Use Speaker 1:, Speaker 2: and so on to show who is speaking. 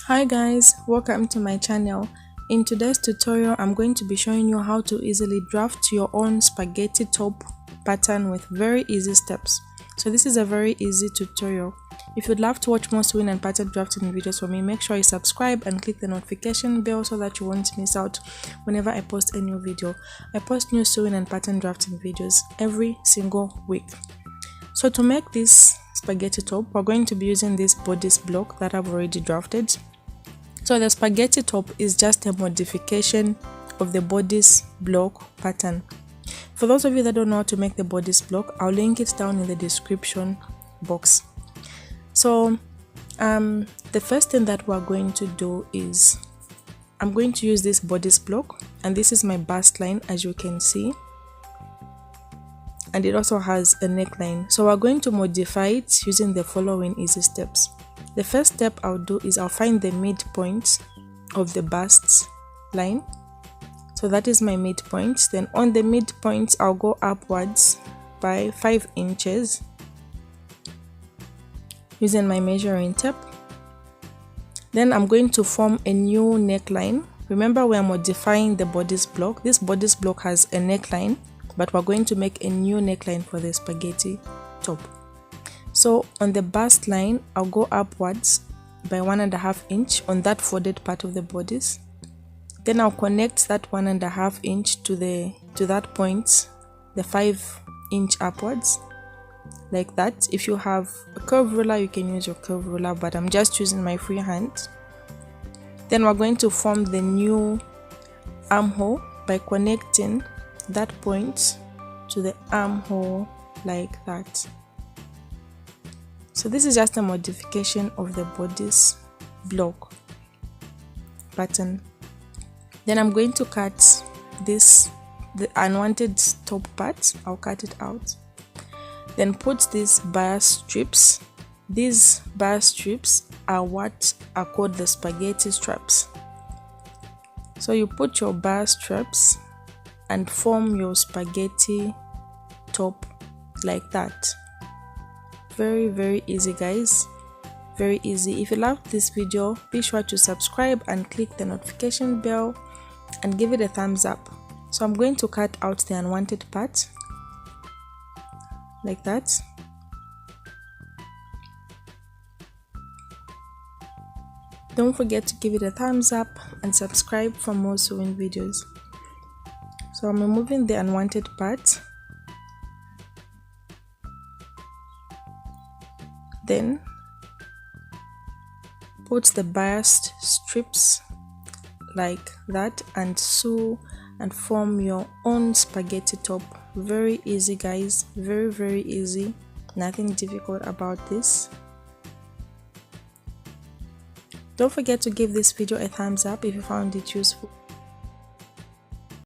Speaker 1: Hi guys, welcome to my channel. In today's tutorial, I'm going to be showing you how to easily draft your own spaghetti top pattern with very easy steps. So this is a very easy tutorial. If you'd love to watch more sewing and pattern drafting videos from me, make sure you subscribe and click the notification bell so that you won't miss out whenever I post a new video. I post new sewing and pattern drafting videos every single week. So to make this spaghetti top, we're going to be using this bodice block that I've already drafted. So the spaghetti top is just a modification of the bodice block pattern. For those of you that don't know how to make the bodice block, I'll link it down in the description box. So the first thing that we're going to do is I'm going to use this bodice block, and this is my bust line, as you can see, and it also has a neckline. So we're going to modify it using the following easy steps. The first step I'll do is I'll find the midpoint of the bust line. So that is my midpoint. Then on the midpoint, I'll go upwards by 5 inches using my measuring tape. Then I'm going to form a new neckline. Remember, we are modifying the bodice block. This bodice block has a neckline, but we're going to make a new neckline for the spaghetti top. So on the bust line, I'll go upwards by 1.5 inch on that folded part of the bodice. Then I'll connect that 1.5 inch to that point, the 5 inch upwards, like that. If you have a curve ruler, you can use your curve ruler, but I'm just using my free hand. Then we're going to form the new armhole by connecting that point to the armhole like that. So this is just a modification of the bodice block pattern. Then I'm going to cut the unwanted top part. I'll cut it out. Then put these bias strips. These bias strips are what are called the spaghetti straps. So you put your bias straps and form your spaghetti top like that. Very easy, guys, very easy. If you loved this video, be sure to subscribe and click the notification bell and give it a thumbs up. So I'm going to cut out the unwanted part like that. Don't forget to give it a thumbs up and subscribe for more sewing videos. So I'm removing the unwanted part. Then put the biased strips like that and sew and form your own spaghetti top. Very easy, guys, very easy. Nothing difficult about this. Don't forget to give this video a thumbs up if you found it useful.